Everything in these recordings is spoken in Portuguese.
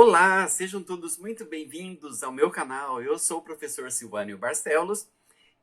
Olá, sejam todos muito bem-vindos ao meu canal. Eu sou o professor Silvânio Barcelos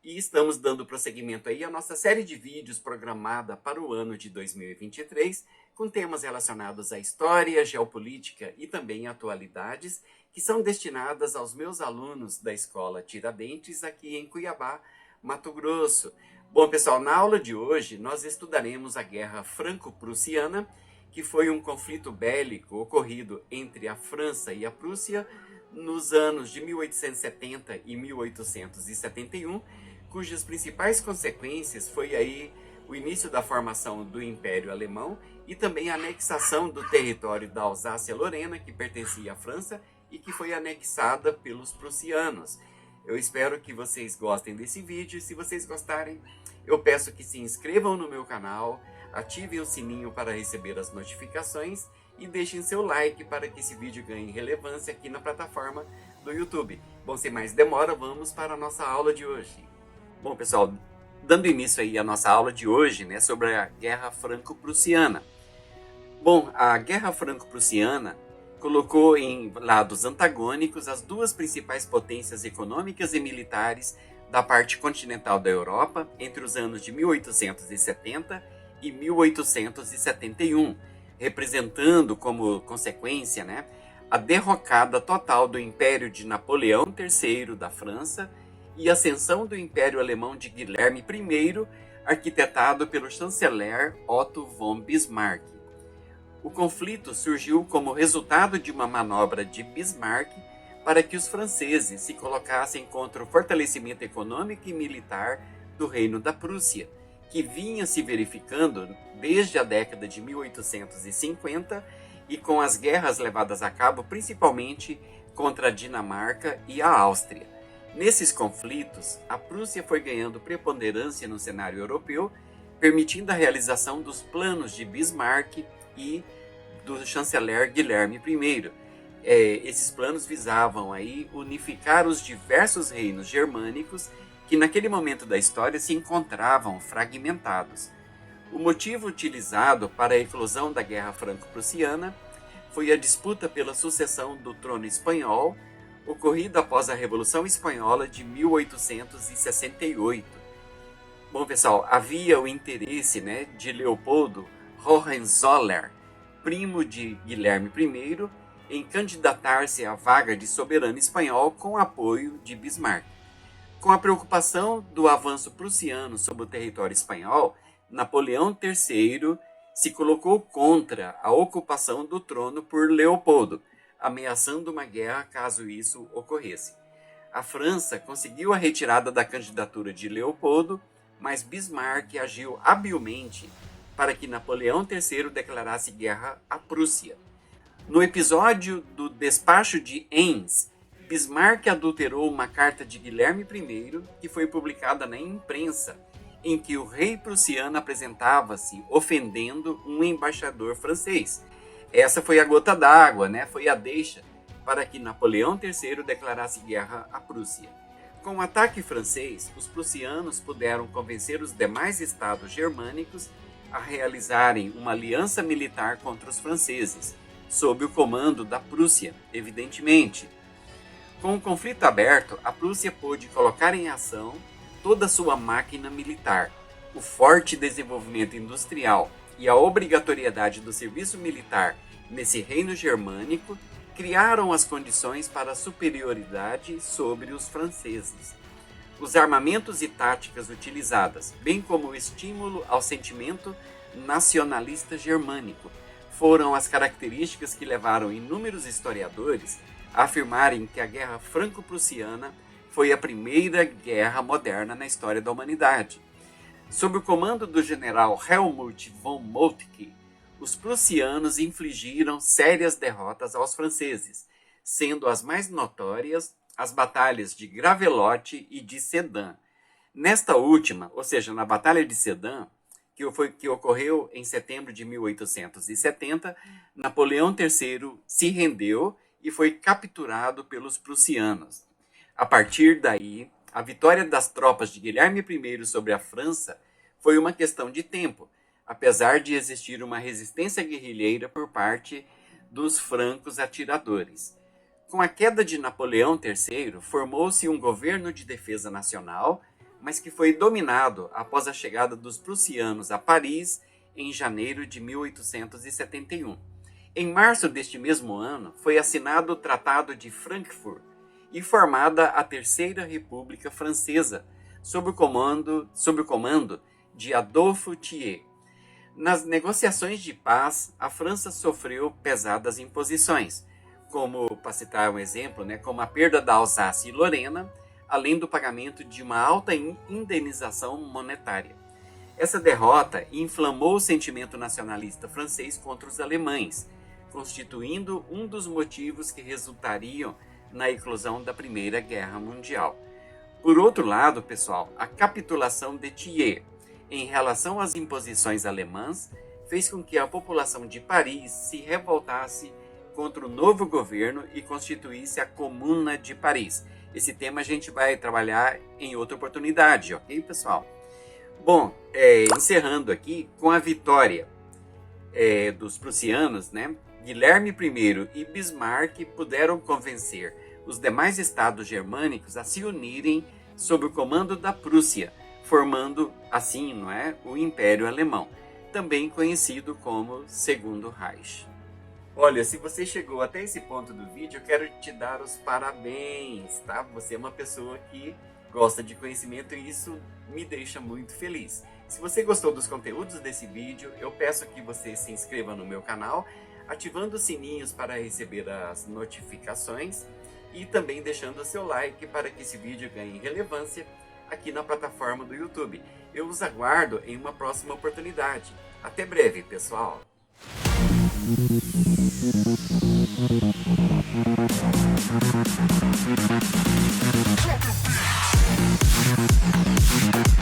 e estamos dando prosseguimento aí à nossa série de vídeos programada para o ano de 2023, com temas relacionados à história, geopolítica e também atualidades, que são destinadas aos meus alunos da Escola Tiradentes aqui em Cuiabá, Mato Grosso. Bom, pessoal, na aula de hoje nós estudaremos a Guerra Franco-Prussiana, que foi um conflito bélico ocorrido entre a França e a Prússia nos anos de 1870 e 1871, cujas principais consequências foi aí o início da formação do Império Alemão e também a anexação do território da Alsácia-Lorena, que pertencia à França e que foi anexada pelos prussianos. Eu espero que vocês gostem desse vídeo. Se vocês gostarem, eu peço que se inscrevam no meu canal, ativem o sininho para receber as notificações e deixem seu like para que esse vídeo ganhe relevância aqui na plataforma do YouTube. Bom, sem mais demora, vamos para a nossa aula de hoje. Bom, pessoal, dando início aí à nossa aula de hoje, né, sobre a Guerra Franco-Prussiana. Bom, a Guerra Franco-Prussiana colocou em lados antagônicos as duas principais potências econômicas e militares da parte continental da Europa entre os anos de 1870 e 1871, representando como consequência, né, a derrocada total do Império de Napoleão III da França e a ascensão do Império Alemão de Guilherme I, arquitetado pelo chanceler Otto von Bismarck. O conflito surgiu como resultado de uma manobra de Bismarck para que os franceses se colocassem contra o fortalecimento econômico e militar do Reino da Prússia, que vinha se verificando desde a década de 1850 e com as guerras levadas a cabo principalmente contra a Dinamarca e a Áustria. Nesses conflitos, a Prússia foi ganhando preponderância no cenário europeu, permitindo a realização dos planos de Bismarck e do chanceler Guilherme I. Esses planos visavam aí unificar os diversos reinos germânicos que naquele momento da história se encontravam fragmentados. O motivo utilizado para a eclosão da Guerra Franco-Prussiana foi a disputa pela sucessão do trono espanhol, ocorrida após a Revolução Espanhola de 1868. Bom, pessoal, havia o interesse, né, de Leopoldo Hohenzollern, primo de Guilherme I, em candidatar-se à vaga de soberano espanhol com apoio de Bismarck. Com a preocupação do avanço prussiano sobre o território espanhol, Napoleão III se colocou contra a ocupação do trono por Leopoldo, ameaçando uma guerra caso isso ocorresse. A França conseguiu a retirada da candidatura de Leopoldo, mas Bismarck agiu habilmente para que Napoleão III declarasse guerra à Prússia. No episódio do Despacho de Eins, Bismarck adulterou uma carta de Guilherme I, que foi publicada na imprensa, em que o rei prussiano apresentava-se ofendendo um embaixador francês. Essa foi a gota d'água, né? Foi a deixa para que Napoleão III declarasse guerra à Prússia. Com o ataque francês, os prussianos puderam convencer os demais estados germânicos a realizarem uma aliança militar contra os franceses, sob o comando da Prússia, evidentemente. Com o conflito aberto, a Prússia pôde colocar em ação toda a sua máquina militar. O forte desenvolvimento industrial e a obrigatoriedade do serviço militar nesse reino germânico criaram as condições para a superioridade sobre os franceses. Os armamentos e táticas utilizadas, bem como o estímulo ao sentimento nacionalista germânico, foram as características que levaram inúmeros historiadores a afirmarem que a Guerra Franco-Prussiana foi a primeira guerra moderna na história da humanidade. Sob o comando do general Helmuth von Moltke, os prussianos infligiram sérias derrotas aos franceses, sendo as mais notórias as batalhas de Gravelotte e de Sedan. Nesta última, ou seja, na Batalha de Sedan, que ocorreu em setembro de 1870, Napoleão III se rendeu e foi capturado pelos prussianos. A partir daí, a vitória das tropas de Guilherme I sobre a França foi uma questão de tempo, apesar de existir uma resistência guerrilheira por parte dos francos atiradores. Com a queda de Napoleão III, formou-se um governo de defesa nacional, mas que foi dominado após a chegada dos prussianos a Paris em janeiro de 1871. Em março deste mesmo ano, foi assinado o Tratado de Frankfurt e formada a Terceira República Francesa, sob o comando de Adolphe Thiers. Nas negociações de paz, a França sofreu pesadas imposições, como, para citar um exemplo, como a perda da Alsácia e Lorena, além do pagamento de uma alta indenização monetária. Essa derrota inflamou o sentimento nacionalista francês contra os alemães, constituindo um dos motivos que resultariam na eclosão da Primeira Guerra Mundial. Por outro lado, pessoal, a capitulação de Thiers em relação às imposições alemãs fez com que a população de Paris se revoltasse contra o novo governo e constituísse a Comuna de Paris. Esse tema a gente vai trabalhar em outra oportunidade, ok, pessoal? Bom, encerrando aqui com a vitória dos prussianos, Guilherme I e Bismarck puderam convencer os demais estados germânicos a se unirem sob o comando da Prússia, formando assim, o Império Alemão, também conhecido como Segundo Reich. Olha, se você chegou até esse ponto do vídeo, eu quero te dar os parabéns, tá? Você é uma pessoa que gosta de conhecimento e isso me deixa muito feliz. Se você gostou dos conteúdos desse vídeo, eu peço que você se inscreva no meu canal, ativando os sininhos para receber as notificações e também deixando o seu like para que esse vídeo ganhe relevância aqui na plataforma do YouTube. Eu os aguardo em uma próxima oportunidade. Até breve, pessoal! Check